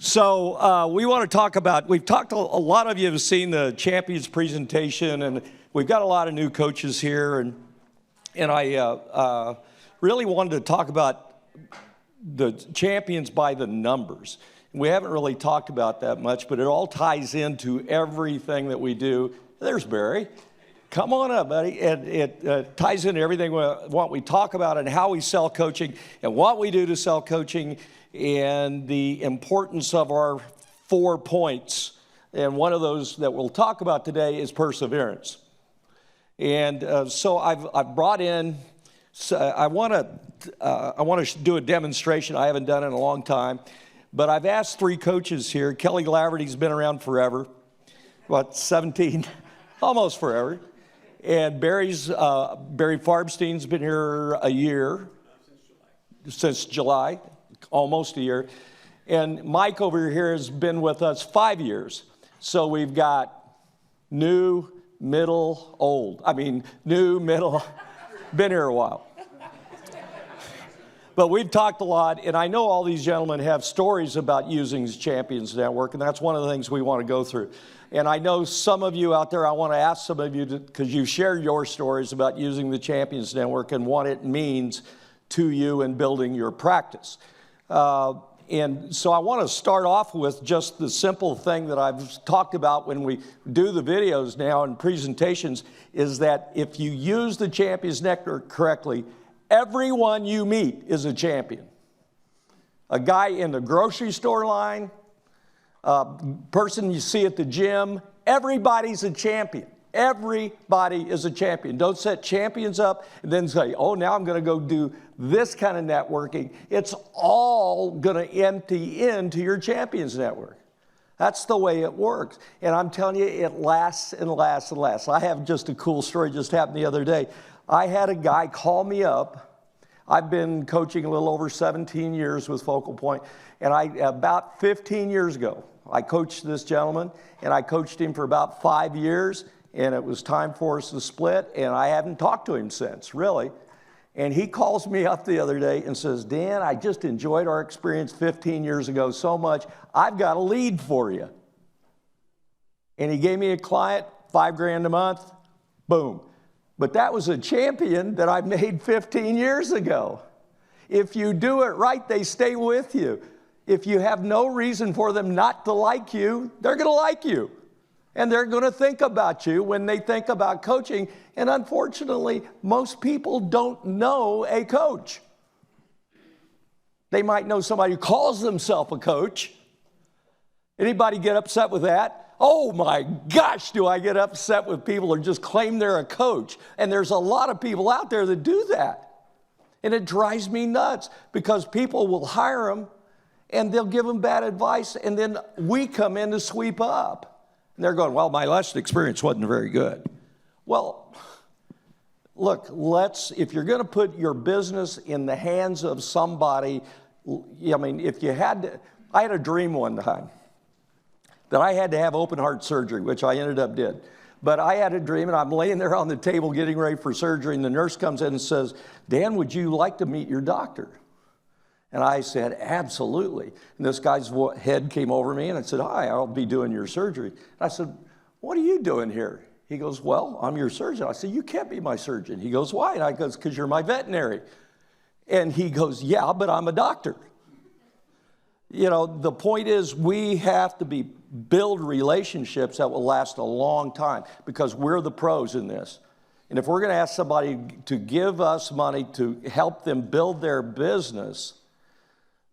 So we want to talk about, a lot of you have seen the Champions presentation, and we've got a lot of new coaches here, and I really wanted to talk about the Champions by the numbers. We haven't really talked about that much, but it all ties into everything that we do. There's Barry. Come on up, buddy. It ties into everything what we talk about and how we sell coaching and what we do to sell coaching and the importance of our 4 points. And one of those that we'll talk about today is perseverance. And so I've brought in, I want to do a demonstration. I haven't done it in a long time, but I've asked 3 coaches here. Kelly Glaverty's been around forever, about 17, almost forever. And Barry Farbstein's been here a year, since July, almost a year. And Mike over here has been with us 5 years. So we've got new, middle, old. New, middle, been here a while. But we've talked a lot, and I know all these gentlemen have stories about using the Champions Network, and that's one of the things we want to go through. And I know some of you out there, I want to ask some of you, because you shared your stories about using the Champions Network and what it means to you in building your practice. And so I want to start off with just the simple thing that I've talked about when we do the videos now and presentations, is that if you use the Champions Network correctly, everyone you meet is a champion. A guy in the grocery store line, person you see at the gym, everybody's a champion. Everybody is a champion. Don't set champions up and then say, oh, now I'm going to go do this kind of networking. It's all going to empty into your Champions Network. That's the way it works. And I'm telling you, it lasts and lasts and lasts. I have just a cool story just happened the other day. I had a guy call me up. I've been coaching a little over 17 years with Focal Point. And about 15 years ago, I coached this gentleman, and I coached him for about 5 years. And it was time for us to split, and I haven't talked to him since, really. And he calls me up the other day and says, Dan, I just enjoyed our experience 15 years ago so much, I've got a lead for you. And he gave me a client, $5,000 a month, boom. But that was a champion that I made 15 years ago. If you do it right, they stay with you. If you have no reason for them not to like you, they're going to like you. And they're going to think about you when they think about coaching. And unfortunately, most people don't know a coach. They might know somebody who calls themselves a coach. Anybody get upset with that? Oh my gosh, do I get upset with people who just claim they're a coach. And there's a lot of people out there that do that. And it drives me nuts because people will hire them and they'll give them bad advice, and then we come in to sweep up. And they're going, well, my last experience wasn't very good. Well, look, if you're going to put your business in the hands of somebody, I had a dream one time that I had to have open heart surgery, which I ended up did. But I had a dream, and I'm laying there on the table getting ready for surgery, and the nurse comes in and says, Dan, would you like to meet your doctor? And I said, absolutely. And this guy's head came over me, and I said, hi, I'll be doing your surgery. And I said, what are you doing here? He goes, well, I'm your surgeon. I said, you can't be my surgeon. He goes, why? And I goes, because you're my veterinary. And he goes, yeah, but I'm a doctor. You know, the point is we have to build relationships that will last a long time because we're the pros in this. And if we're going to ask somebody to give us money to help them build their business,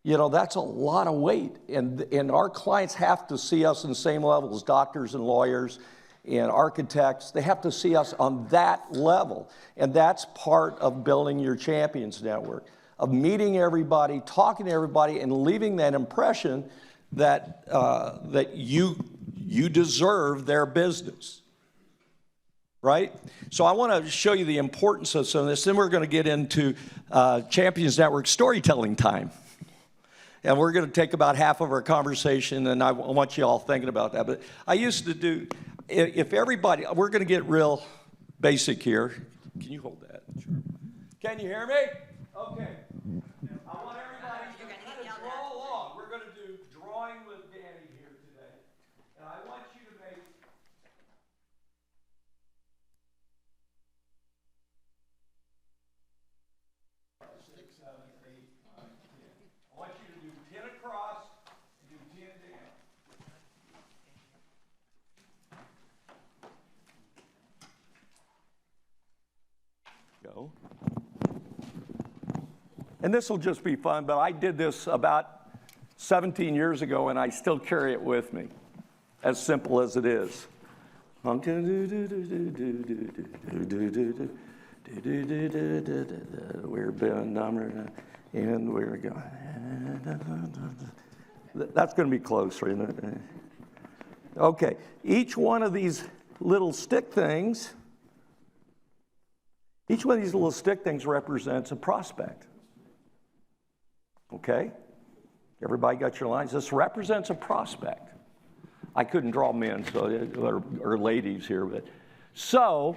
you know, that's a lot of weight. And our clients have to see us in the same level as doctors and lawyers and architects. They have to see us on that level. And that's part of building your Champions Network, of meeting everybody, talking to everybody, and leaving that impression that, that you deserve their business. Right? So I want to show you the importance of some of this. Then we're going to get into Champions Network storytelling time. And we're going to take about half of our conversation, and I want you all thinking about that. But I used to do, if everybody, we're going to get real basic here. Can you hold that? Sure. Can you hear me? Okay. I want everybody to kind of draw along. We're going to do drawing with 7, 8, 9, 10. I want you to do 10 across and do 10 down. Go. And this will just be fun, but I did this about 17 years ago, and I still carry it with me, as simple as it is. We're been number, and we're going. That's going to be close, right? Okay, each one of these little stick things, represents a prospect. Okay? Everybody got your lines? This represents a prospect. I couldn't draw men, or ladies here, but so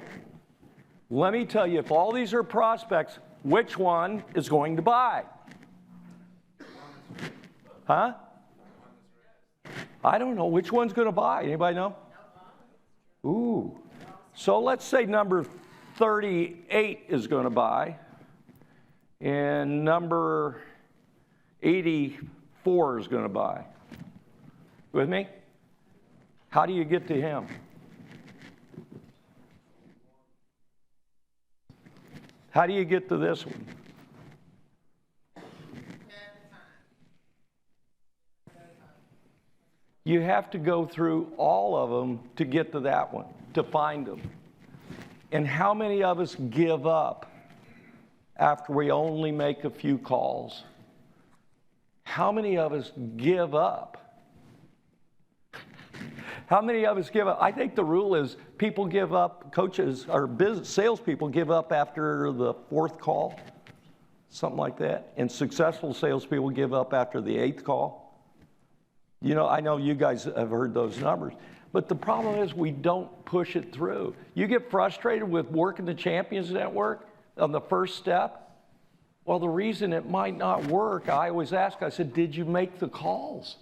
let me tell you, if all these are prospects, which one is going to buy? Huh? I don't know. Which one's going to buy? Anybody know? Ooh. So let's say number 38 is going to buy, and number 84 is going to buy. With me? How do you get to him? How do you get to this one? You have to go through all of them to get to that one, to find them. And how many of us give up after we only make a few calls? How many of us give up? How many of us give up? I think the rule is people give up, coaches or business salespeople give up after the 4th call, something like that. And successful salespeople give up after the 8th call. You know, I know you guys have heard those numbers. But the problem is we don't push it through. You get frustrated with working the Champions Network on the first step. Well, the reason it might not work, I always ask, I said, did you make the calls?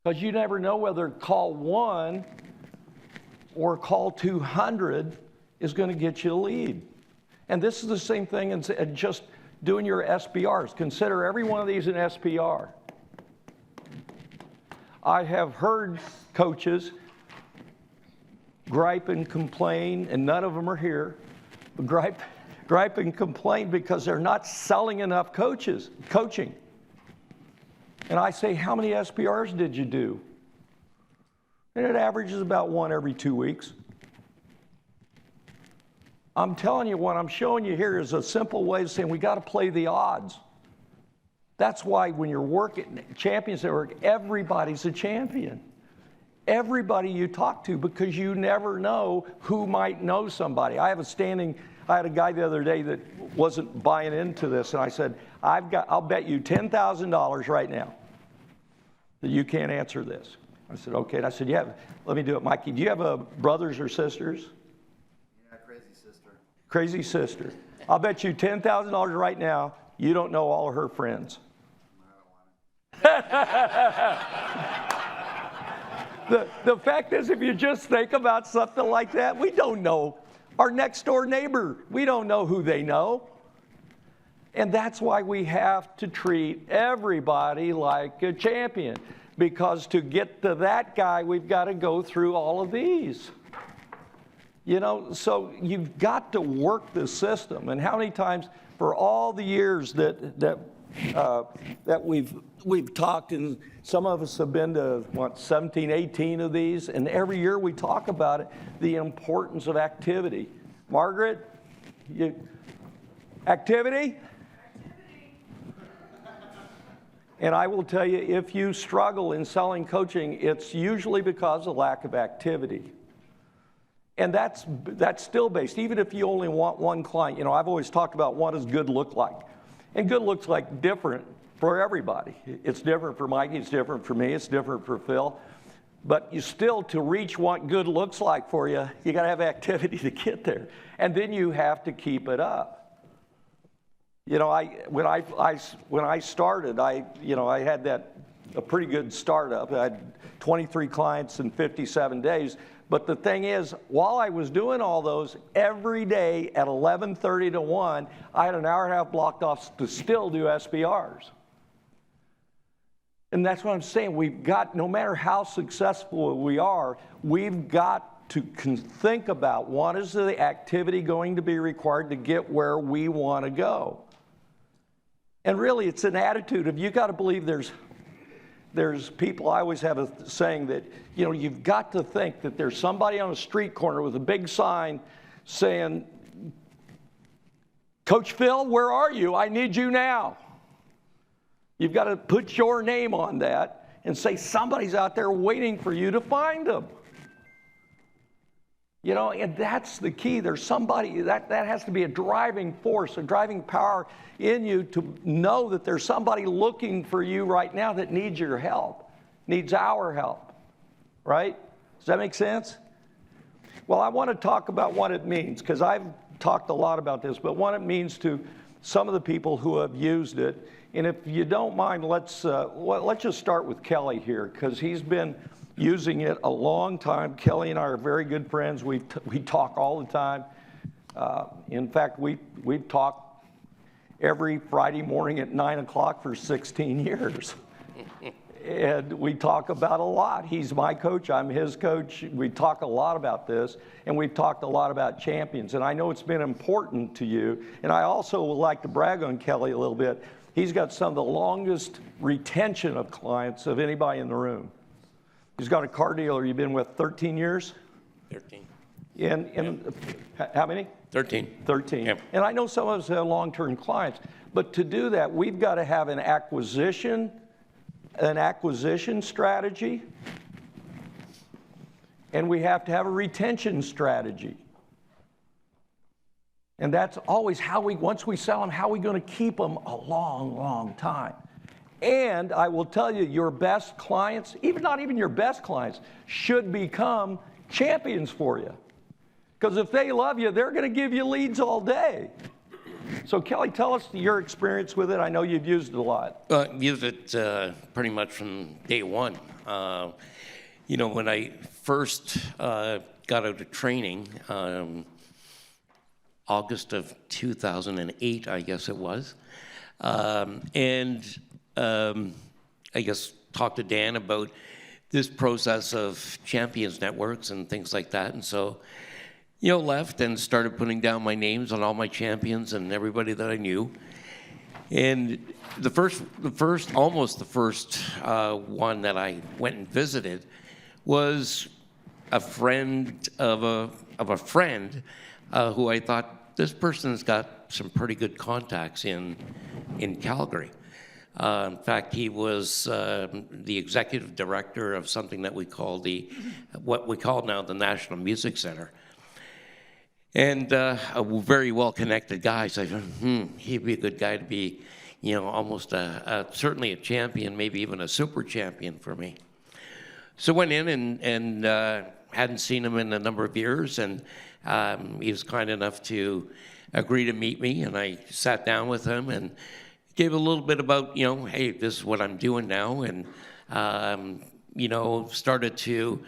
Because you never know whether call 1 or call 200 is going to get you a lead. And this is the same thing in just doing your SPRs. Consider every one of these an SPR. I have heard coaches gripe and complain, and none of them are here, but gripe and complain because they're not selling enough coaching. And I say, how many SPRs did you do? And it averages about 1 every 2 weeks. I'm telling you, what I'm showing you here is a simple way of saying we got to play the odds. That's why when you're working Champions Network, everybody's a champion. Everybody you talk to, because you never know who might know somebody. I had a guy the other day that wasn't buying into this, and I said, I'll bet you $10,000 right now that you can't answer this. I said, okay. And I said, yeah, let me do it. Mikey, do you have brothers or sisters? Yeah, crazy sister. Crazy sister. I'll bet you $10,000 right now you don't know all of her friends. The fact is, if you just think about something like that, we don't know. Our next door neighbor, we don't know who they know. And that's why we have to treat everybody like a champion. Because to get to that guy, we've got to go through all of these. You know, so you've got to work the system. And how many times for all the years that we've talked, and some of us have been to, 17, 18 of these, and every year we talk about it, the importance of activity. Margaret, activity? And I will tell you, if you struggle in selling coaching, it's usually because of lack of activity. And that's still based, even if you only want one client. You know, I've always talked about what does good look like. And good looks like different for everybody. It's different for Mikey, it's different for me, it's different for Phil. But you still, to reach what good looks like for you, you got to have activity to get there. And then you have to keep it up. You know, when I started, I had that a pretty good startup. I had 23 clients in 57 days. But the thing is, while I was doing all those, every day at 11:30 to 1, I had an hour and a half blocked off to still do SBRs. And that's what I'm saying. We've got, no matter how successful we are, we've got to think about what is the activity going to be required to get where we want to go. And really, it's an attitude of, you got to believe there's people. I always have a saying that, you've got to think that there's somebody on a street corner with a big sign saying, Coach Phil, where are you? I need you now. You've got to put your name on that and say somebody's out there waiting for you to find them. And that's the key. There's somebody, that has to be a driving force, a driving power in you to know that there's somebody looking for you right now that needs your help, needs our help, right? Does that make sense? Well, I want to talk about what it means, because I've talked a lot about this, but what it means to some of the people who have used it. And if you don't mind, let's just start with Kelly here, because he's been using it a long time. Kelly and I are very good friends. We talk all the time. In fact, we've talked every Friday morning at 9 o'clock for 16 years. And we talk about a lot. He's my coach, I'm his coach. We talk a lot about this, and we've talked a lot about champions. And I know it's been important to you. And I also would like to brag on Kelly a little bit. He's got some of the longest retention of clients of anybody in the room. He's got a car dealer you've been with 13 years? 13. How many? 13. 13. Yep. And I know some of us have long-term clients, but to do that, we've got to have an acquisition strategy, and we have to have a retention strategy. And that's always once we sell them, how are we going to keep them a long, long time? And I will tell you, your best clients, not even your best clients, should become champions for you. Because if they love you, they're going to give you leads all day. So Kelly, tell us your experience with it. I know you've used it a lot. Used it pretty much from day one. When I first got out of training, August of 2008, I guess it was, I guess talked to Dan about this process of champions networks and things like that. And so, left and started putting down my names on all my champions and everybody that I knew. And the first one that I went and visited was a friend of a friend who I thought, this person's got some pretty good contacts in Calgary. In fact, he was the executive director of something that we call what we call now the National Music Center. And a very well-connected guy. So I thought, he'd be a good guy to be, almost certainly a champion, maybe even a super champion for me. So went in and hadn't seen him in a number of years, and he was kind enough to agree to meet me, and I sat down with him and gave a little bit about, hey, this is what I'm doing now, and, started to,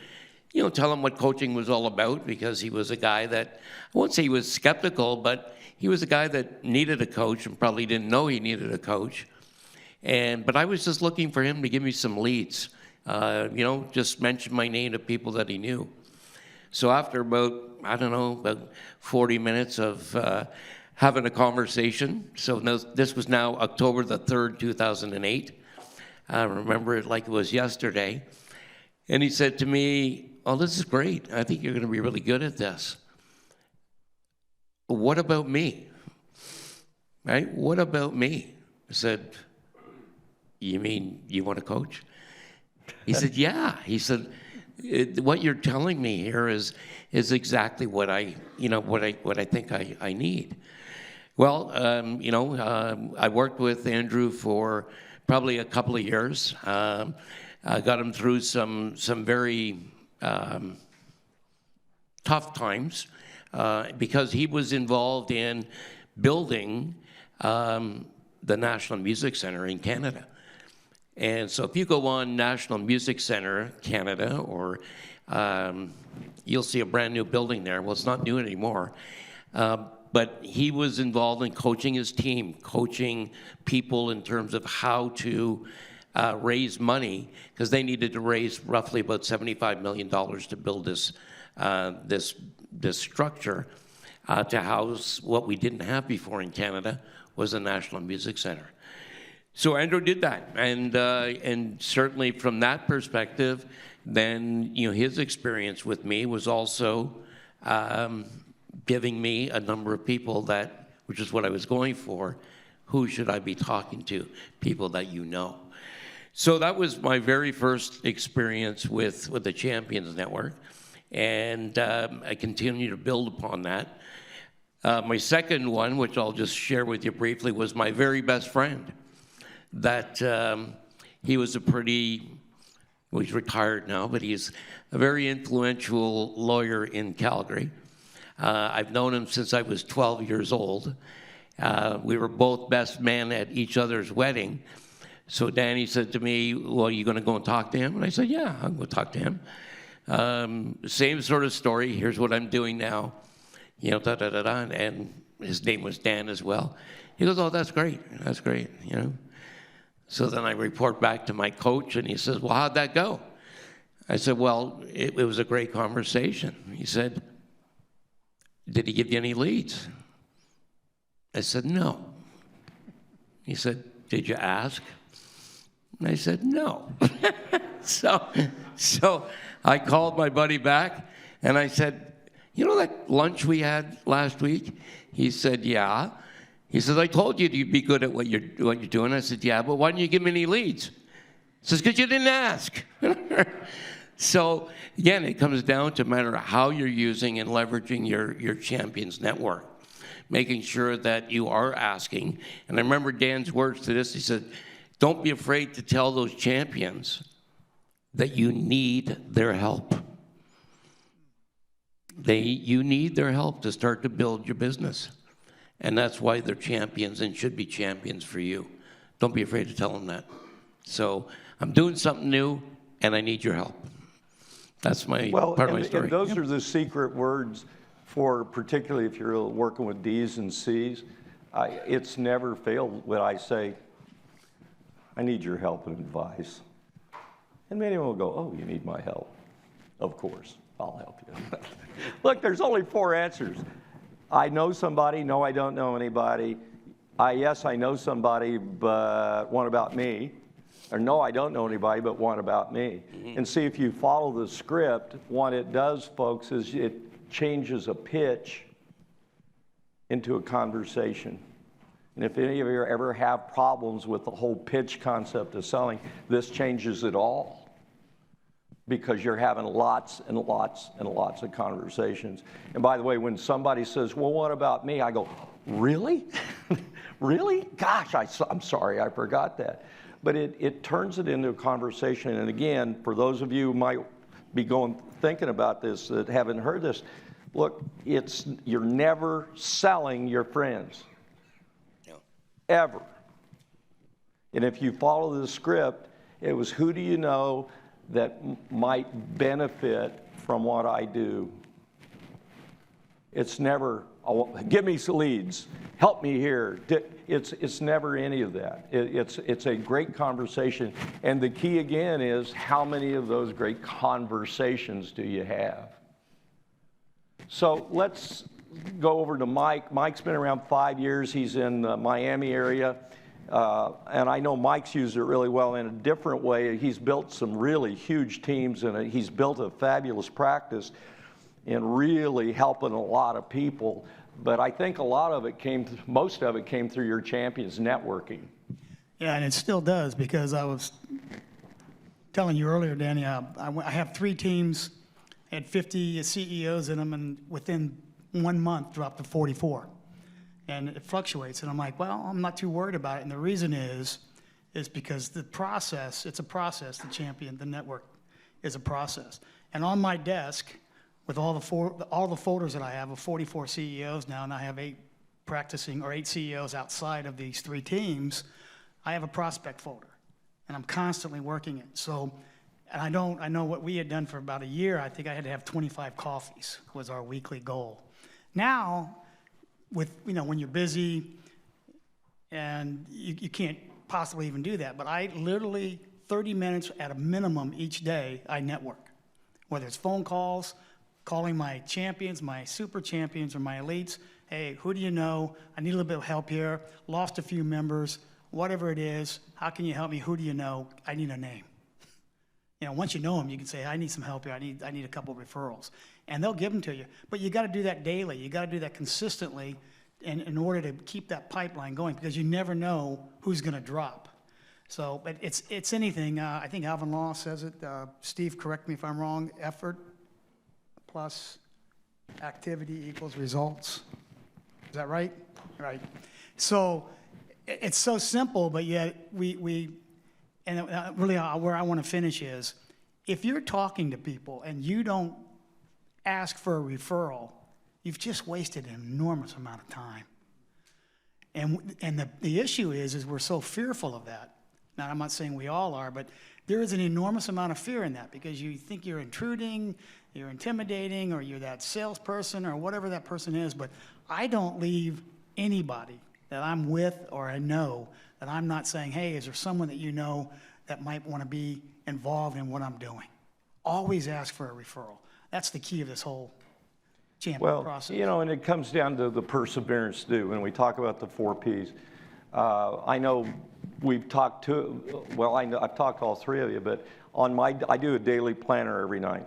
tell him what coaching was all about, because he was a guy that, I won't say he was skeptical, but he was a guy that needed a coach and probably didn't know he needed a coach. But I was just looking for him to give me some leads, just mention my name to people that he knew. So after about 40 minutes of having a conversation. So this was now October the 3rd, 2008. I remember it like it was yesterday. And he said to me, oh, this is great. I think you're going to be really good at this. What about me? Right? What about me? I said, you mean you want to coach? He said, yeah. He said, what you're telling me here is exactly what I think I need. Well, I worked with Andrew for probably a couple of years. I got him through some very tough times because he was involved in building the National Music Center in Canada. And so if you go on National Music Center Canada, or you'll see a brand new building there. Well, it's not new anymore. But he was involved in coaching his team, coaching people in terms of how to raise money, because they needed to raise roughly about $75 million to build this structure to house what we didn't have before in Canada, was a National Music Center. So Andrew did that, and certainly from that perspective, then his experience with me was also giving me a number of people that, which is what I was going for, who should I be talking to? People that you know. So that was my very first experience with the Champions Network, and I continue to build upon that. My second one, which I'll just share with you briefly, was my very best friend. That he was well, he's retired now, but he's a very influential lawyer in Calgary. I've known him since I was 12 years old. We were both best men at each other's wedding. So Danny said to me, well, are you going to go and talk to him? And I said, yeah, I'll go talk to him. Same sort of story. Here's what I'm doing now. And his name was Dan as well. He goes, oh, that's great. That's great, So then I report back to my coach, and he says, well, how'd that go? I said, well, it was a great conversation. He said, did he give you any leads? I said, no. He said, did you ask? And I said, no. So I called my buddy back, and I said, you know that lunch we had last week? He said, yeah. He says, I told you you'd be good at what you're doing. I said, yeah, but why didn't you give me any leads? He says, because you didn't ask. So, again, it comes down to no matter how you're using and leveraging your Champions Network, making sure that you are asking. And I remember Dan's words to this. He said, don't be afraid to tell those champions that you need their help. You need their help to start to build your business. And that's why they're champions and should be champions for you. Don't be afraid to tell them that. So I'm doing something new, and I need your help. That's my part of my story. And those are the secret words for, particularly if you're working with D's and C's. It's never failed when I say, I need your help and advice. And many of them will go, oh, you need my help. Of course, I'll help you. Look, there's only 4 answers. I know somebody, no, I don't know anybody. Yes, I know somebody, but what about me? Or no, I don't know anybody, but what about me? Mm-hmm. And see, if you follow the script, what it does, folks, is it changes a pitch into a conversation. And if any of you ever have problems with the whole pitch concept of selling, this changes it all. Because you're having lots and lots and lots of conversations. And by the way, when somebody says, well, what about me? I go, really? Really? Gosh, I'm sorry, I forgot that. But it turns it into a conversation. And again, for those of you who might be thinking about this that haven't heard this, look, you're never selling your friends. No. Ever. And if you follow the script, it was who do you know that might benefit from what I do. It's never, oh, give me some leads, help me here. It's never any of that. It's a great conversation. And the key again is how many of those great conversations do you have? So let's go over to Mike. Mike's been around 5 years. He's in the Miami area. And I know Mike's used it really well in a different way. He's built some really huge teams, and he's built a fabulous practice in really helping a lot of people. But I think most of it came through your Champions networking. Yeah, and it still does, because I was telling you earlier, Danny, I have 3 teams, had 50 CEOs in them, and within 1 month dropped to 44. And it fluctuates, and I'm like, well, I'm not too worried about it. And the reason is because the process, it's a process. The network is a process. And on my desk, with all the folders that I have of 44 CEOs now, and I have 8 CEOs outside of these 3 teams, I have a prospect folder. and I'm constantly working it. So, and I know what we had done for about a year, I think I had to have 25 coffees was our weekly goal. Now, with, when you're busy and you can't possibly even do that, but I literally, 30 minutes at a minimum each day, I network. Whether it's phone calls, calling my champions, my super champions, or my elites, hey, who do you know? I need a little bit of help here, lost a few members, whatever it is, how can you help me? Who do you know? I need a name. Once you know them, you can say, I need some help here. I need a couple of referrals. And they'll give them to you. But you got to do that daily. You got to do that consistently in order to keep that pipeline going, because you never know who's going to drop. So, but it's anything. I think Alvin Law says it. Steve, correct me if I'm wrong. Effort plus activity equals results. Is that right? Right. So it's so simple, but yet we really where I want to finish is, if you're talking to people and you don't ask for a referral, you've just wasted an enormous amount of time. And the issue is we're so fearful of that. Now, I'm not saying we all are, but there is an enormous amount of fear in that, because you think you're intruding, you're intimidating, or you're that salesperson or whatever that person is. But I don't leave anybody that I'm with or I know that I'm not saying, hey, is there someone that you know that might want to be involved in what I'm doing? Always ask for a referral. That's the key of this whole champion process. And it comes down to the perseverance too. When we talk about the 4 Ps, I know we've talked to, I've talked to all 3 of you, but I do a daily planner every night.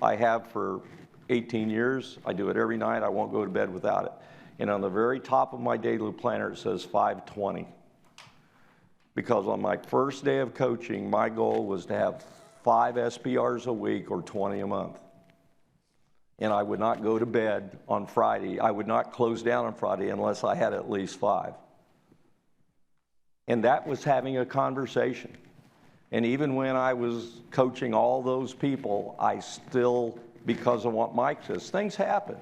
I have for 18 years. I do it every night. I won't go to bed without it. And on the very top of my daily planner, it says 520. Because on my first day of coaching, my goal was to have 5 SPRs a week or 20 a month. And I would not go to bed on Friday. I would not close down on Friday unless I had at least 5. And that was having a conversation. And even when I was coaching all those people, I still, because of what Mike says, things happen,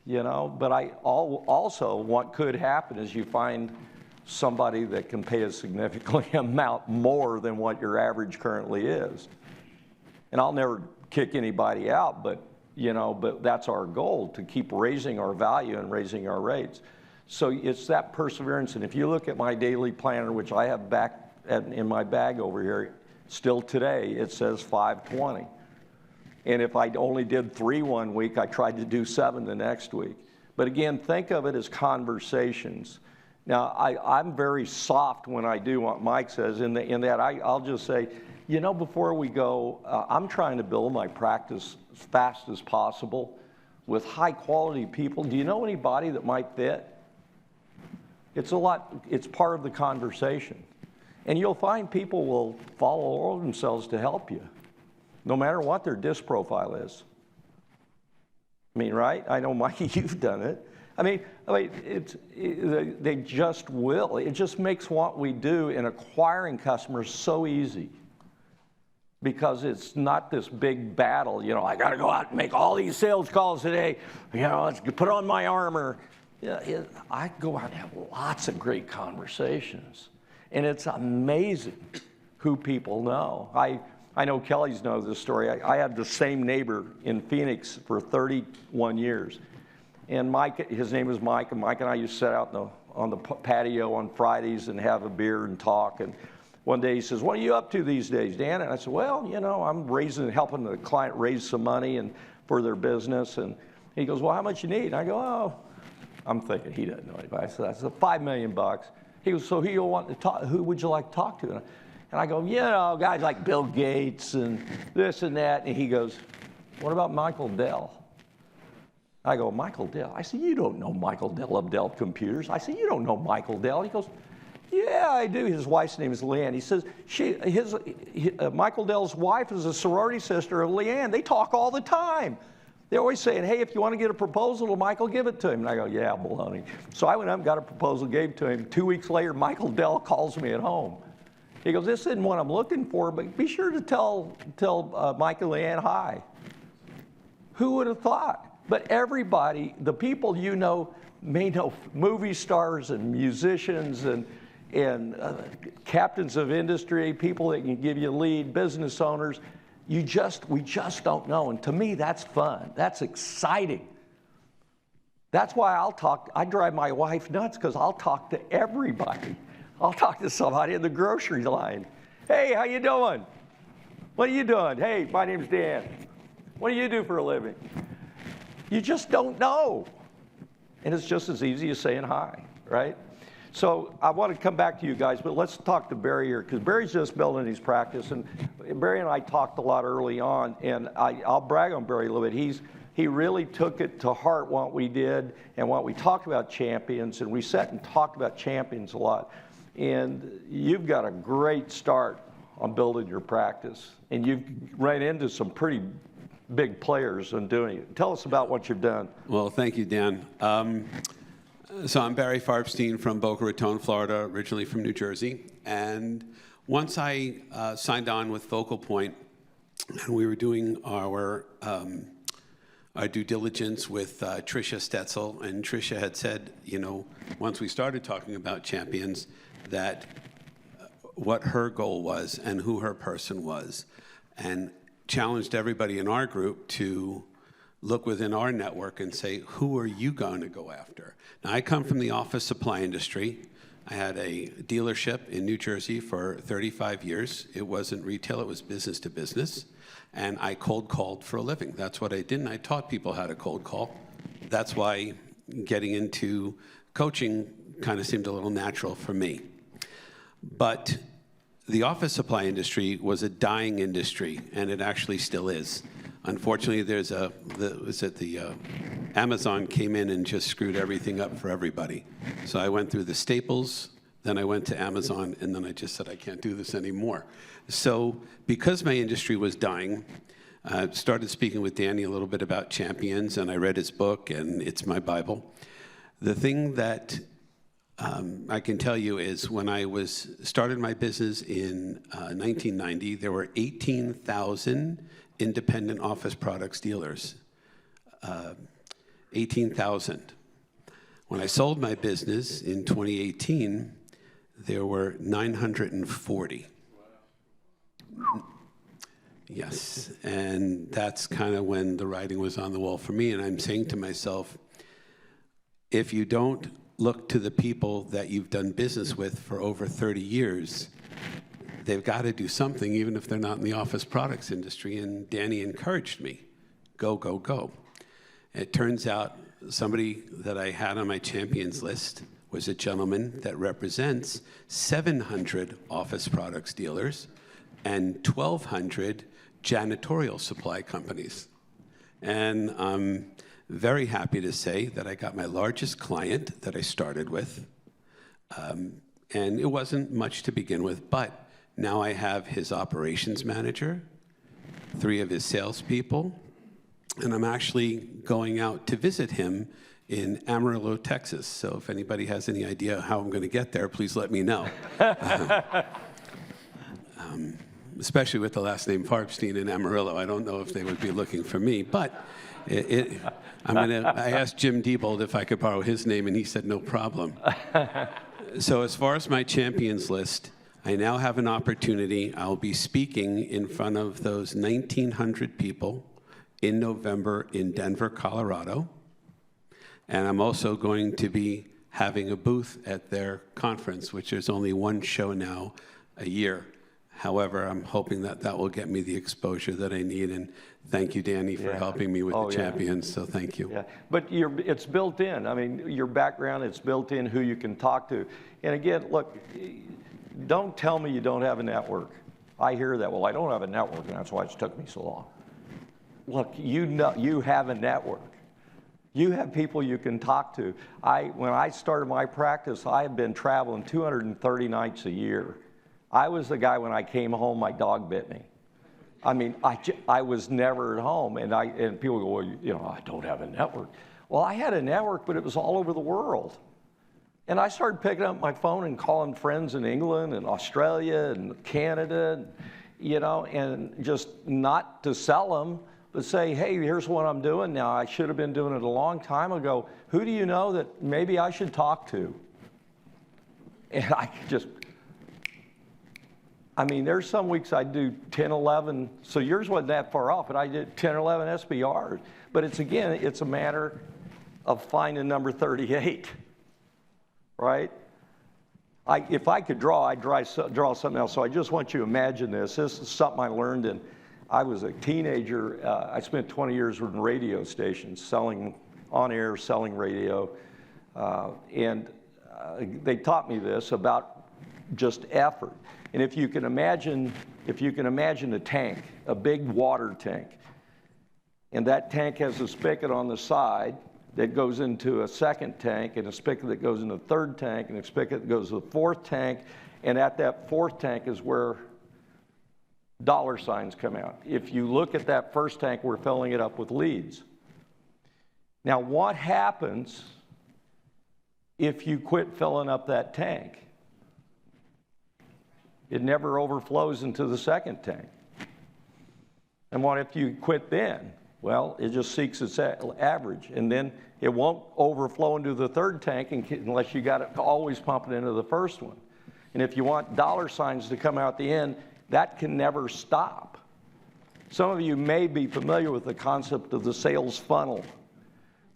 But also what could happen is you find somebody that can pay a significant amount more than what your average currently is. And I'll never kick anybody out, but that's our goal, to keep raising our value and raising our rates. So it's that perseverance. And if you look at my daily planner, which I have back in my bag over here, still today, it says 520. And if I only did 3 one week, I tried to do 7 the next week. But again, think of it as conversations. Now, I'm very soft when I do what Mike says, in that I'll just say, before we go, I'm trying to build my practice as fast as possible with high quality people. Do you know anybody that might fit? It's part of the conversation. And you'll find people will follow themselves to help you, no matter what their disc profile is. Right? I know, Mikey, you've done it. They just will. It just makes what we do in acquiring customers so easy, because it's not this big battle. I got to go out and make all these sales calls today. Let's put on my armor. I go out and have lots of great conversations, and it's amazing who people know. I know Kelly's knows this story. I had the same neighbor in Phoenix for 31 years. And Mike, his name is Mike, and Mike and I used to sit out on the patio on Fridays and have a beer and talk. And one day he says, "What are you up to these days, Dan?" And I said, "Well, I'm helping the client raise some money for their business." And he goes, "Well, how much you need?" And I go, "Oh," I'm thinking he doesn't know anybody. I said, $5 million. He goes, "So who would you like to talk to?" And I go, guys like Bill Gates and this and that. And he goes, "What about Michael Dell?" I go, "Michael Dell?" I said, "You don't know Michael Dell of Dell Computers." I said, "You don't know Michael Dell." He goes, "Yeah, I do." His wife's name is Leanne. He says, Michael Dell's wife is a sorority sister of Leanne. They talk all the time. They're always saying, "Hey, if you want to get a proposal to Michael, give it to him." And I go, "Yeah, baloney." So I went up and got a proposal, gave it to him. 2 weeks later, Michael Dell calls me at home. He goes, "This isn't what I'm looking for, but be sure to tell Mike and Leanne hi." Who would have thought? But everybody, the people may know movie stars and musicians, and and captains of industry, people that can give you lead, business owners. We just don't know. And to me, that's fun. That's exciting. That's why I drive my wife nuts, because I'll talk to everybody. I'll talk to somebody in the grocery line. Hey, how you doing? What are you doing? Hey, my name's Dan. What do you do for a living? You just don't know. And it's just as easy as saying hi, right? So I want to come back to you guys, but let's talk to Barry here, because Barry's just building his practice. And Barry and I talked a lot early on, and I'll brag on Barry a little bit. He really took it to heart, what we did and what we talked about champions, and we sat and talked about champions a lot. And you've got a great start on building your practice, and you've ran into some pretty big players in doing it. Tell us about what you've done. Well, thank you, Dan. So I'm Barry Farbstein from Boca Raton, Florida, originally from New Jersey. And once I signed on with Focal Point, and we were doing our due diligence with Tricia Stetzel, and Tricia had said, once we started talking about champions, that what her goal was and who her person was, and challenged everybody in our group to look within our network and say, who are you going to go after? Now, I come from the office supply industry. I had a dealership in New Jersey for 35 years. It wasn't retail, it was business to business. And I cold called for a living. That's what I did, and I taught people how to cold call. That's why getting into coaching kind of seemed a little natural for me. But the office supply industry was a dying industry, and it actually still is. Unfortunately, Amazon came in and just screwed everything up for everybody. So I went through the Staples, then I went to Amazon, and then I just said, I can't do this anymore. So because my industry was dying, I started speaking with Danny a little bit about champions, and I read his book, and it's my Bible. The thing that I can tell you is when I started my business in 1990, there were 18,000 independent office products dealers. 18,000. When I sold my business in 2018, there were 940. Yes, and that's kind of when the writing was on the wall for me, and I'm saying to myself, if you don't look to the people that you've done business with for over 30 years, they've got to do something, even if they're not in the office products industry. And Danny encouraged me, go, go, go. It turns out somebody that I had on my champions list was a gentleman that represents 700 office products dealers and 1,200 janitorial supply companies. And I'm very happy to say that I got my largest client that I started with. And it wasn't much to begin with, but now I have his operations manager, 3 of his salespeople, and I'm actually going out to visit him in Amarillo, Texas. So if anybody has any idea how I'm going to get there, please let me know. Especially with the last name Farbstein in Amarillo. I don't know if they would be looking for me, but I asked Jim Diebold if I could borrow his name, and he said no problem. So as far as my champions list, I now have an opportunity. I'll be speaking in front of those 1,900 people in November in Denver, Colorado. And I'm also going to be having a booth at their conference, which there's only one show now a year. However, I'm hoping that that will get me the exposure that I need. And thank you, Danny, for helping me with the champions. So thank you. Yeah, but it's built in. I mean, your background, it's built in who you can talk to. And again, look, don't tell me you don't have a network. I hear that. Well, I don't have a network, and that's why it's took me so long. Look, you have a network. You have people you can talk to. When I started my practice, I had been traveling 230 nights a year. I was the guy, when I came home, my dog bit me. I mean, I was never at home, and people go, well, I don't have a network. Well, I had a network, but it was all over the world. And I started picking up my phone and calling friends in England and Australia and Canada, and just not to sell them, but say, hey, here's what I'm doing now. I should have been doing it a long time ago. Who do you know that maybe I should talk to? And I mean, there's some weeks I do 10, 11, so yours wasn't that far off, but I did 10 or 11 SBRs. But it's a matter of finding number 38, right? If I could draw, I'd draw something else. So I just want you to imagine this. This is something I learned I was a teenager. I spent 20 years with radio stations, selling on air, selling radio. They taught me this about just effort. And if you can imagine a tank, a big water tank, and that tank has a spigot on the side that goes into a second tank, and a spigot that goes into a third tank, and a spigot that goes to the fourth tank, and at that fourth tank is where dollar signs come out. If you look at that first tank, we're filling it up with leads. Now, what happens if you quit filling up that tank? It never overflows into the second tank. And what if you quit then? Well, it just seeks its average, and then it won't overflow into the third tank unless you got it always pumping into the first one. And if you want dollar signs to come out the end, that can never stop. Some of you may be familiar with the concept of the sales funnel.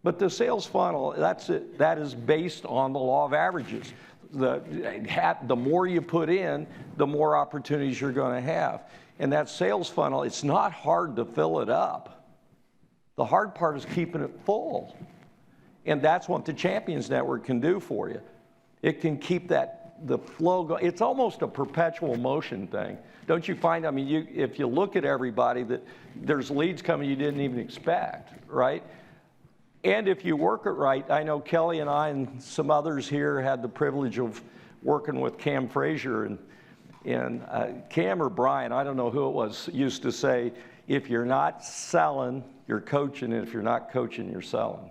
But the sales funnel, that is based on the law of averages. The more you put in, the more opportunities you're going to have. And that sales funnel, it's not hard to fill it up. The hard part is keeping it full. And that's what the Champions Network can do for you. It can keep the flow going. It's almost a perpetual motion thing. Don't you find, I mean, if you look at everybody, that there's leads coming you didn't even expect, right? And if you work it right, I know Kelly and I and some others here had the privilege of working with Cam Frazier, and Cam or Brian, I don't know who it was, used to say, if you're not selling, you're coaching, and if you're not coaching, you're selling.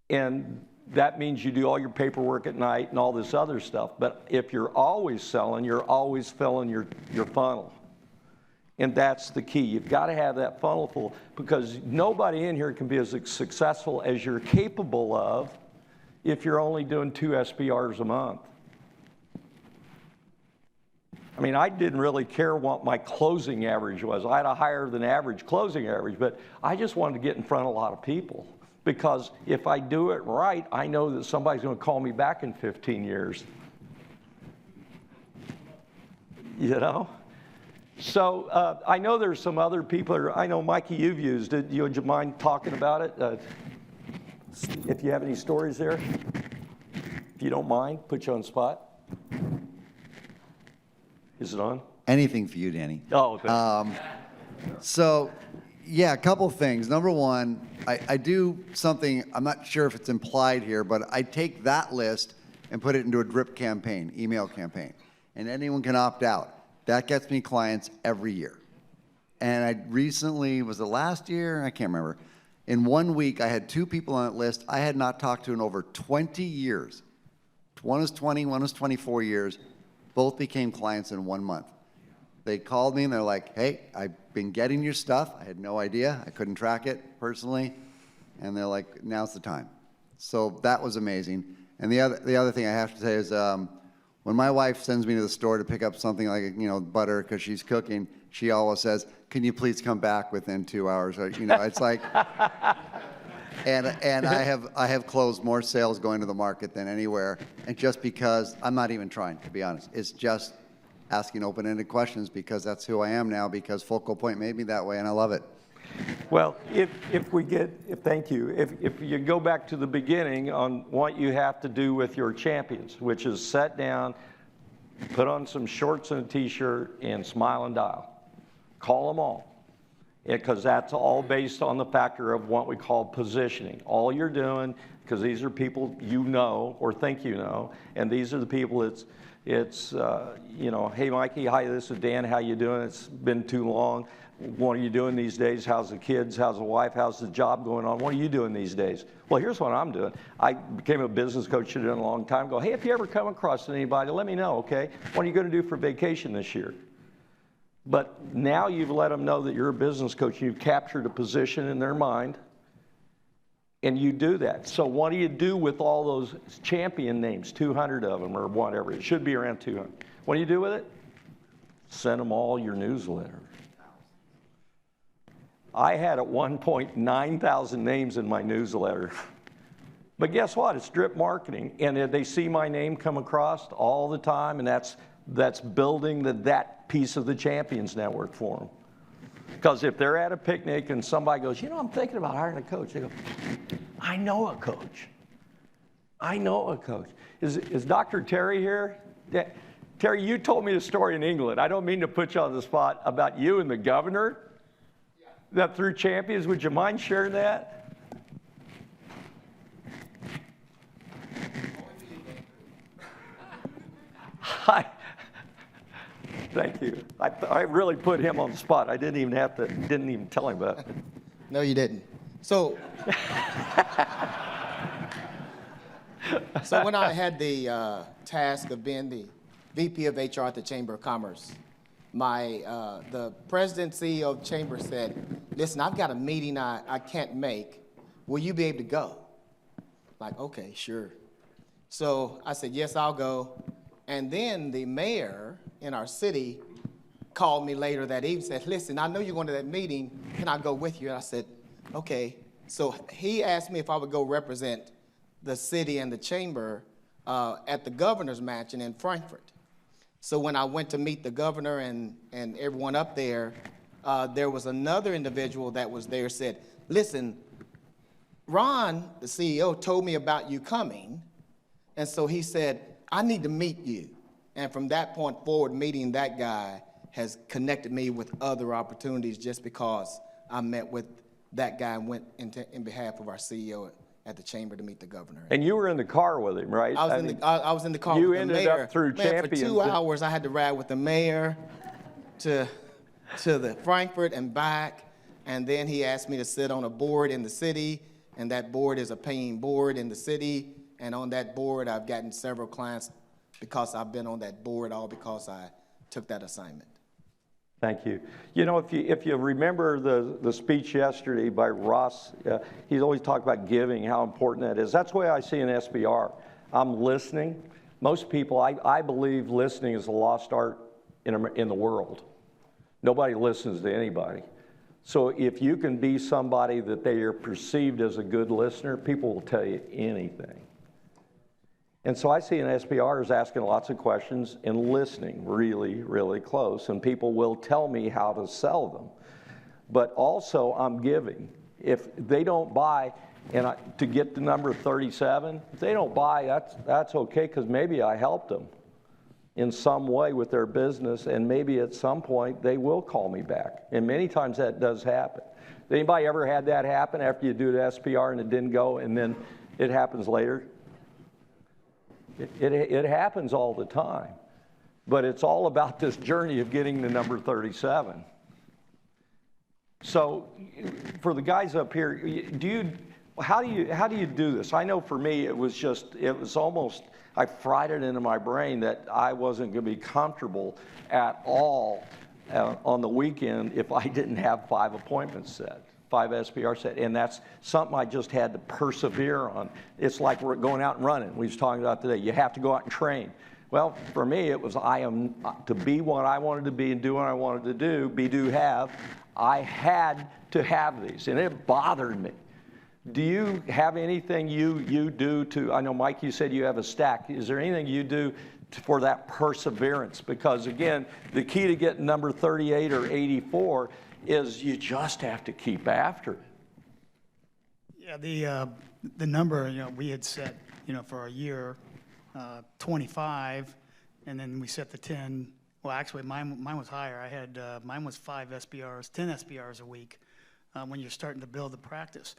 And that means you do all your paperwork at night and all this other stuff. But if you're always selling, you're always filling your funnel. And that's the key. You've got to have that funnel full, because nobody in here can be as successful as you're capable of if you're only doing 2 SBRs a month. I mean, I didn't really care what my closing average was. I had a higher than average closing average, but I just wanted to get in front of a lot of people, because if I do it right, I know that somebody's going to call me back in 15 years. You know? So I know there's some other people. I know, Mikey, you've used it. Would you mind talking about it? If you have any stories there? If you don't mind, put you on the spot. Is it on? Anything for you, Danny. Oh, okay. So, yeah, a couple things. Number one, I do something, I'm not sure if it's implied here, but I take that list and put it into a drip campaign, email campaign, and anyone can opt out. That gets me clients every year. And I recently, was it last year? I can't remember. In 1 week, I had 2 people on that list I had not talked to in over 20 years. One was 20, one was 24 years. Both became clients in 1 month. They called me and they're like, hey, I've been getting your stuff. I had no idea. I couldn't track it personally. And they're like, now's the time. So that was amazing. And the other thing I have to say is, when my wife sends me to the store to pick up something like, butter because she's cooking, she always says, can you please come back within 2 hours? Or, it's like, and I have closed more sales going to the market than anywhere. And just because, I'm not even trying, to be honest. It's just asking open-ended questions, because that's who I am now, because Focal Point made me that way, and I love it. Well, thank you. If you go back to the beginning on what you have to do with your champions, which is sit down, put on some shorts and a t-shirt, and smile and dial. Call them all. Because that's all based on the factor of what we call positioning. All you're doing, because these are people you know or think you know, and these are the people hey, Mikey, hi, this is Dan, how you doing? It's been too long. What are you doing these days? How's the kids? How's the wife? How's the job going on? What are you doing these days? Well, here's what I'm doing. I became a business coach a long time ago. Hey, if you ever come across anybody, let me know, okay? What are you going to do for vacation this year? But now you've let them know that you're a business coach. You've captured a position in their mind, And you do that. So what do you do with all those champion names, 200 of them or whatever? It should be around 200. What do you do with it? Send them all your newsletter. I had at one point 9,000 names in my newsletter. But guess what? It's drip marketing. And they see my name come across all the time, and that's building that piece of the Champions Network for them. Because if they're at a picnic and somebody goes, you know, I'm thinking about hiring a coach, they go, I know a coach. I know a coach. Is Dr. Terry here? Yeah. Terry, you told me a story in England. I don't mean to put you on the spot about you and the governor that through Champions. Would you mind sharing that? Thank you. I really put him on the spot. I didn't even tell him about it. No, you didn't. So, when I had the task of being the VP of HR at the Chamber of Commerce, the president, CEO of the Chamber said, listen, I've got a meeting I can't make. Will you be able to go? Like, okay, sure. So I said, yes, I'll go. And then the mayor in our city called me later that evening and said, listen, I know you're going to that meeting. Can I go with you? And I said, okay. So he asked me if I would go represent the city and the chamber at the governor's mansion in Frankfurt. So when I went to meet the governor and everyone up there, there was another individual that was there said, listen, Ron, the CEO, told me about you coming. And so he said, I need to meet you. And from that point forward, meeting that guy has connected me with other opportunities just because I met with that guy and went in behalf of our CEO at the chamber to meet the governor. And you were in the car with him, right? I was in the car with the mayor. You ended up through Champions. For 2 hours, I had to ride with the mayor to the Frankfurt and back. And then he asked me to sit on a board in the city. And that board is a paying board in the city. And on that board, I've gotten several clients because I've been on that board, all because I took that assignment. Thank you. You know, if you remember the speech yesterday by Ross, he's always talked about giving, how important that is. That's the way I see an SBR. I'm listening. Most people, I believe listening is a lost art in the world. Nobody listens to anybody. So if you can be somebody that they are perceived as a good listener, people will tell you anything. And so I see an SBR as asking lots of questions and listening really, really close. And people will tell me how to sell them. But also I'm giving. If they don't buy, to get the number 37, if they don't buy, that's okay, because maybe I helped them in some way with their business, and maybe at some point they will call me back. And many times that does happen. Anybody ever had that happen after you do the SPR and it didn't go, and then it happens later? It happens all the time. But it's all about this journey of getting to number 37. So for the guys up here, how do you do this? I know for me it was almost, I fried it into my brain that I wasn't going to be comfortable at all on the weekend if I didn't have 5 appointments set, 5 SPR set. And that's something I just had to persevere on. It's like we're going out and running. We was talking about today. You have to go out and train. Well, for me, it was to be what I wanted to be and do what I wanted to do, be, do, have. I had to have these, and it bothered me. Do you have anything you do to, I know, Mike, you said you have a stack. Is there anything you do for that perseverance? Because, again, the key to getting number 38 or 84 is you just have to keep after it. Yeah, the number, we had set, for a year, 25, and then we set the 10. Well, actually, mine was higher. I had, mine was 5 SBRs, 10 SBRs a week when you're starting to build the practice.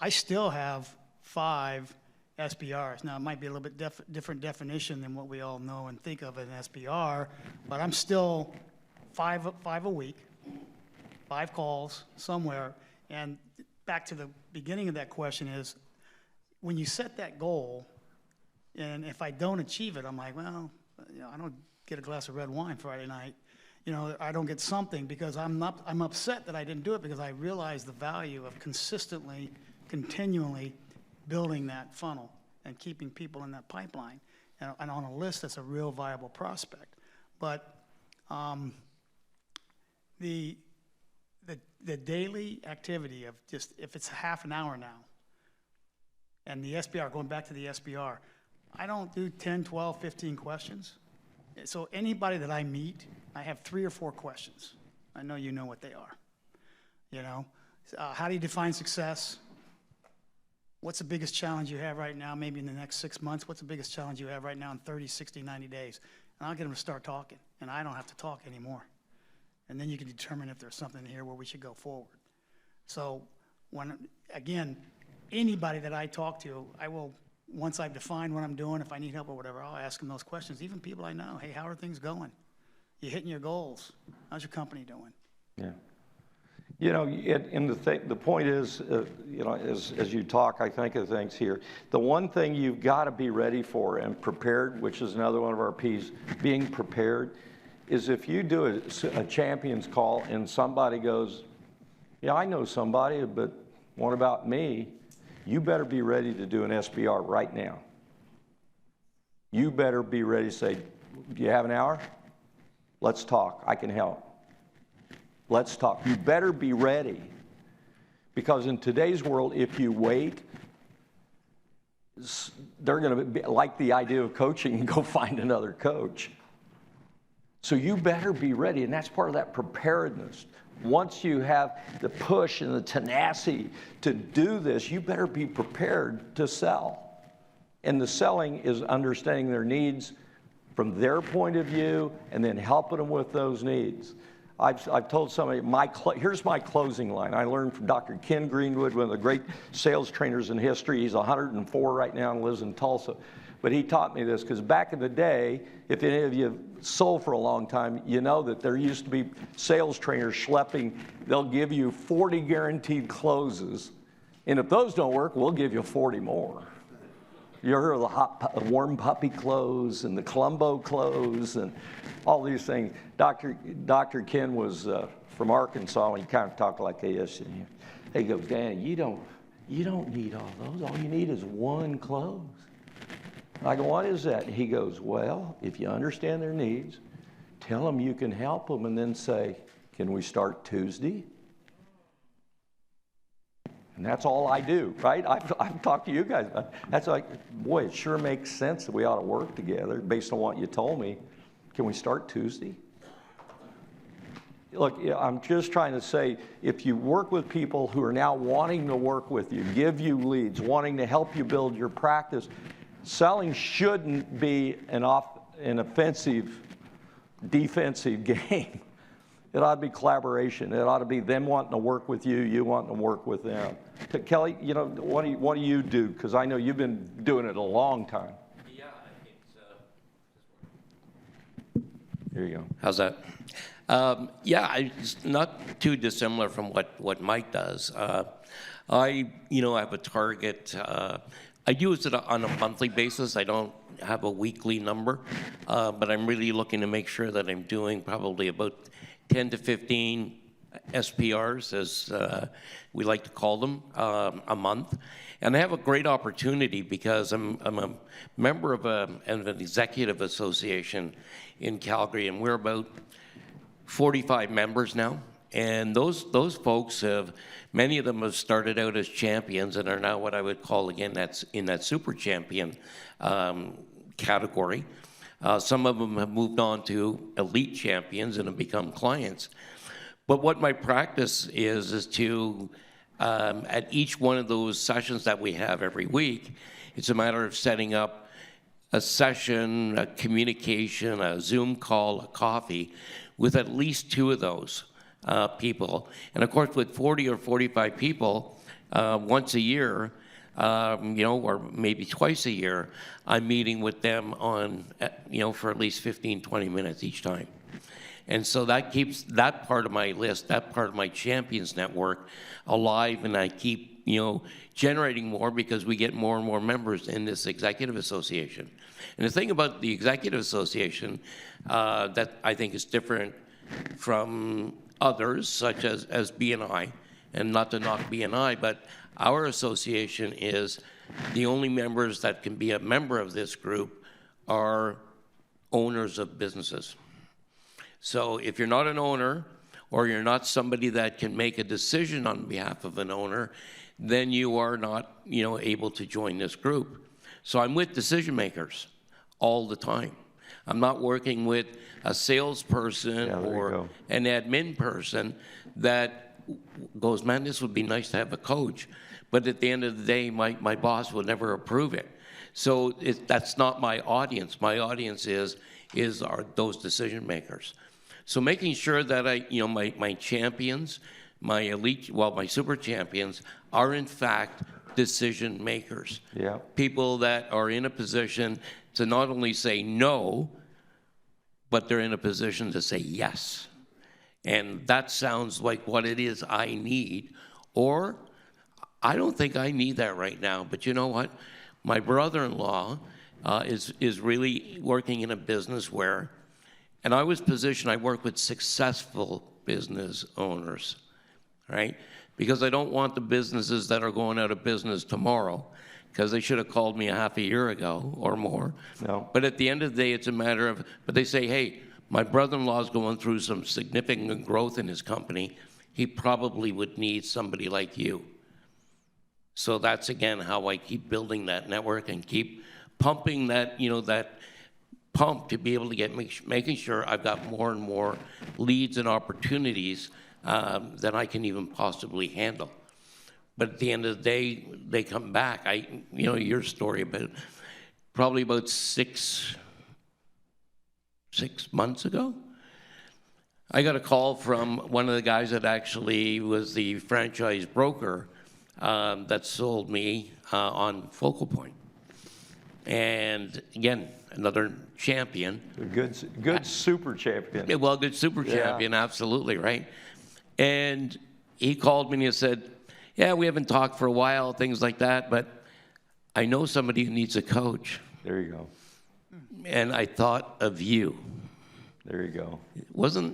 I still have 5 SBRs. Now, it might be a little bit different definition than what we all know and think of as an SBR, but I'm still 5 a week, 5 calls somewhere. And back to the beginning of that question is, when you set that goal, and if I don't achieve it, I'm like, well, I don't get a glass of red wine Friday night. I don't get something because I'm upset that I didn't do it, because I realize the value of consistently continually building that funnel and keeping people in that pipeline. And on a list, that's a real viable prospect. But the daily activity of just, if it's half an hour now, and the SBR, going back to the SBR, I don't do 10, 12, 15 questions. So anybody that I meet, I have 3 or 4 questions. I know you know what they are. You know, how do you define success? What's the biggest challenge you have right now, maybe in the next 6 months? What's the biggest challenge you have right now in 30, 60, 90 days? And I'll get them to start talking, and I don't have to talk anymore. And then you can determine if there's something here where we should go forward. So when, again, anybody that I talk to, I will, once I've defined what I'm doing, if I need help or whatever, I'll ask them those questions. Even people I know, hey, how are things going? You hitting your goals? How's your company doing? Yeah. You know, the point is, you know, as you talk, I think of things here. The one thing you've got to be ready for and prepared, which is another one of our P's, being prepared, is if you do a champions call and somebody goes, yeah, I know somebody, but what about me? You better be ready to do an SBR right now. You better be ready to say, do you have an hour? Let's talk. I can help. Let's talk. You better be ready. Because in today's world, if you wait, they're going to be like the idea of coaching and go find another coach. So you better be ready, and that's part of that preparedness. Once you have the push and the tenacity to do this, you better be prepared to sell. And the selling is understanding their needs from their point of view and then helping them with those needs. I've told somebody, here's my closing line. I learned from Dr. Ken Greenwood, one of the great sales trainers in history. He's 104 right now and lives in Tulsa. But he taught me this because back in the day, if any of you sold for a long time, you know that there used to be sales trainers schlepping. They'll give you 40 guaranteed closes. And if those don't work, we'll give you 40 more. You heard of the warm puppy close and the Columbo close and all these things. Dr. Ken was from Arkansas, and he kind of talked like this. And he goes, Danny, you don't need all those. All you need is one close. I go, what is that? He goes, well, if you understand their needs, tell them you can help them, and then say, can we start Tuesday? And that's all I do, right? I've talked to you guys about it. That's like, boy, it sure makes sense that we ought to work together based on what you told me. Can we start Tuesday? Look, I'm just trying to say, if you work with people who are now wanting to work with you, give you leads, wanting to help you build your practice, selling shouldn't be an offensive, defensive game. It ought to be collaboration. It ought to be them wanting to work with you, you wanting to work with them. Kelly, you know, what do you do? Because I know you've been doing it a long time. Yeah, Here you go. how's that? It's not too dissimilar from what Mike does. I have a target. I use it on a monthly basis. I don't have a weekly number, but I'm really looking to make sure that I'm doing probably about 10 to 15 SPRs, as we like to call them, a month. And I have a great opportunity because I'm a member of an executive association in Calgary, and we're about 45 members now. And those folks many of them have started out as champions and are now what I would call, again, that's in that super champion category. Some of them have moved on to elite champions and have become clients. But what my practice is to, at each one of those sessions that we have every week, it's a matter of setting up a session, a communication, a Zoom call, a coffee, with at least 2 of those people. And of course, with 40 or 45 people, once a year, or maybe twice a year, I'm meeting with them on, for at least 15, 20 minutes each time. And so that keeps that part of my list, that part of my champions network alive, and I keep, generating more because we get more and more members in this executive association. And the thing about the executive association that I think is different from others, such as BNI, and not to knock BNI, but our association is the only members that can be a member of this group are owners of businesses. So if you're not an owner, or you're not somebody that can make a decision on behalf of an owner, then you are not, able to join this group. So I'm with decision makers all the time. I'm not working with a salesperson or an admin person that goes, man, this would be nice to have a coach. But at the end of the day, my boss would never approve it. So that's not my audience. My audience are those decision makers. So making sure that my champions, my elite, my super champions are in fact decision makers. Yeah. People that are in a position to not only say no, but they're in a position to say yes. And that sounds like what it is I need. Or I don't think I need that right now, but you know what? My brother-in-law is really working in a business where, and I was positioned, I work with successful business owners, right? Because I don't want the businesses that are going out of business tomorrow, because they should have called me a half a year ago or more. No. But at the end of the day, it's a matter of, but they say, hey, my brother-in-law is going through some significant growth in his company. He probably would need somebody like you. So that's, again, how I keep building that network and keep pumping that, that pump to be able to get making sure I've got more and more leads and opportunities than I can even possibly handle. But at the end of the day, they come back. Your story about probably about six months ago, I got a call from one of the guys that actually was the franchise broker that sold me on Focal Point. And again, another champion. Good super champion. Yeah, well, good super champion, absolutely, right? And he called me and he said, yeah, we haven't talked for a while, things like that, but I know somebody who needs a coach. There you go. And I thought of you. There you go.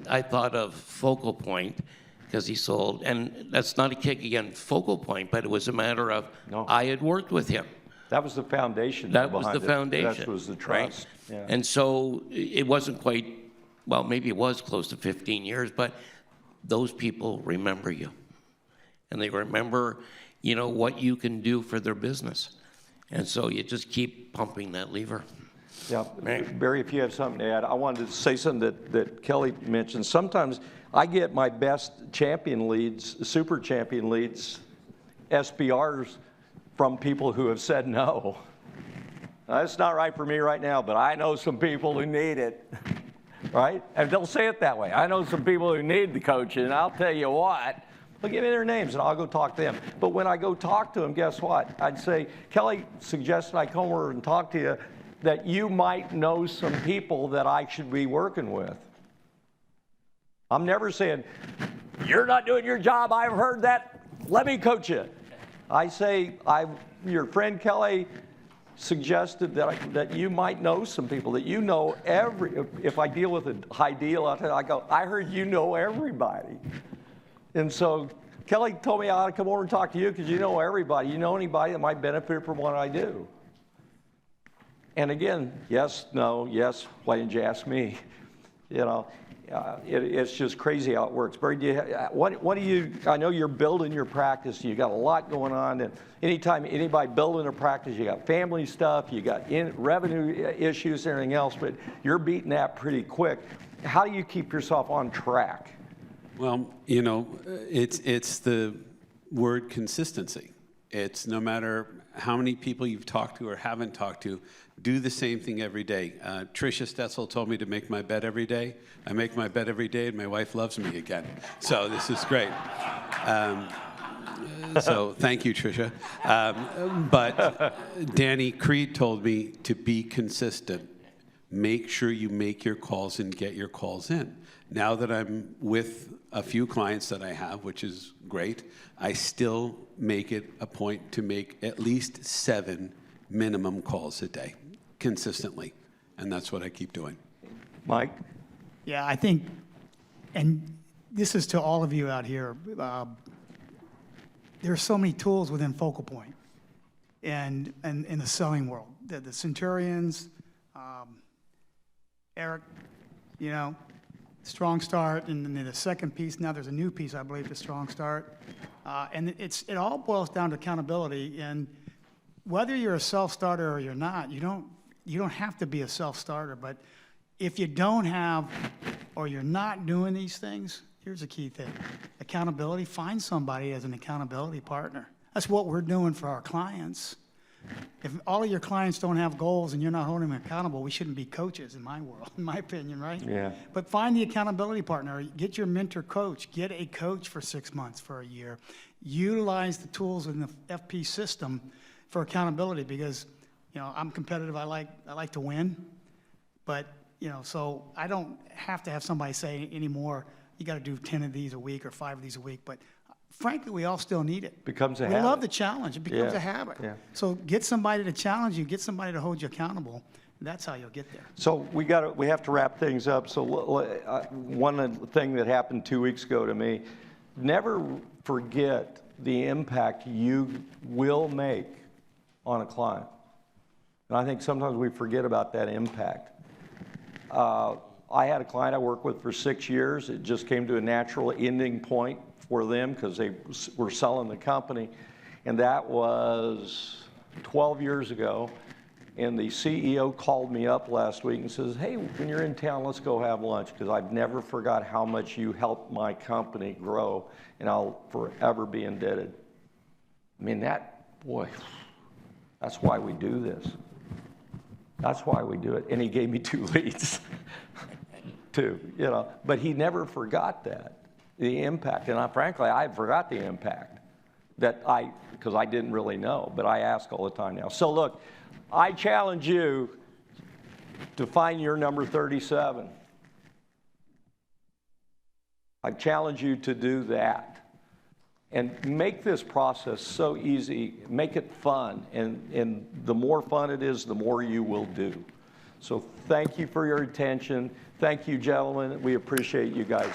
I thought of Focal Point, because he sold, and that's not a kick against Focal Point, but it was a matter of I had worked with him. That was the foundation. That was the foundation. That was the right? trust. Yeah. And so it wasn't quite, well, maybe it was close to 15 years, but those people remember you. And they remember, what you can do for their business. And so you just keep pumping that lever. Yeah, Right. Barry, if you have something to add, I wanted to say something that Kelly mentioned. Sometimes I get my best champion leads, super champion leads, SBRs, from people who have said no. That's not right for me right now, but I know some people who need it, right? And they'll say it that way. I know some people who need the coaching, and I'll tell you what, they'll give me their names, and I'll go talk to them. But when I go talk to them, guess what? I'd say, Kelly suggested I come over and talk to you, that you might know some people that I should be working with. I'm never saying, you're not doing your job, I've heard that, let me coach you. I say, your friend Kelly suggested that you might know some people, that you know if I deal with a high deal, I go, I heard you know everybody. And so Kelly told me I ought to come over and talk to you because you know everybody. You know anybody that might benefit from what I do. And again, yes, no, yes, why didn't you ask me? It's just crazy how it works. Barry, what do you, I know you're building your practice, you got a lot going on, and anytime anybody building a practice, you got family stuff, you got revenue issues, everything else, but you're beating that pretty quick. How do you keep yourself on track? Well, it's the word consistency. It's no matter how many people you've talked to or haven't talked to, do the same thing every day. Tricia Stetzel told me to make my bed every day. I make my bed every day, and my wife loves me again. So this is great. So thank you, Tricia. But Danny Creed told me to be consistent. Make sure you make your calls and get your calls in. Now that I'm with a few clients that I have, which is great, I still make it a point to make at least 7 minimum calls a day, consistently. And that's what I keep doing. Mike? Yeah, I think, and this is to all of you out here, there's so many tools within Focal Point and in the selling world. The Centurions, Eric, you know, Strong Start, and then the second piece, now there's a new piece, I believe, to Strong Start. And it all boils down to accountability. And whether you're a self-starter or you're not, you don't have to be a self-starter. But if you don't have or you're not doing these things, here's a key thing. Accountability, find somebody as an accountability partner. That's what we're doing for our clients. If all of your clients don't have goals and you're not holding them accountable, we shouldn't be coaches in my world, in my opinion, right? Yeah. But find the accountability partner. Get your mentor coach. Get a coach for 6 months, for a year. Utilize the tools in the FP system for accountability because, you know, I'm competitive. I like to win. But, you know, so I don't have to have somebody say anymore, you got to do 10 of these a week or 5 of these a week. But frankly, we all still need it. Becomes a we habit. love the challenge. It becomes Yeah. a habit. Yeah. So get somebody to challenge you. Get somebody to hold you accountable. That's how you'll get there. So we have to wrap things up. So one thing that happened 2 weeks ago to me, never forget the impact you will make on a client. And I think sometimes we forget about that impact. I had a client I worked with for 6 years. It just came to a natural ending point for them because they were selling the company. And that was 12 years ago. And the CEO called me up last week and says, hey, when you're in town, let's go have lunch because I've never forgot how much you helped my company grow and I'll forever be indebted. I mean, boy, that's why we do this. That's why we do it. And he gave me 2 leads, too, you know. But he never forgot that, the impact. And frankly, I forgot the impact because I didn't really know, but I ask all the time now. So look, I challenge you to find your number 37. I challenge you to do that. And make this process so easy, make it fun, and the more fun it is, the more you will do. So thank you for your attention. Thank you, gentlemen. We appreciate you guys.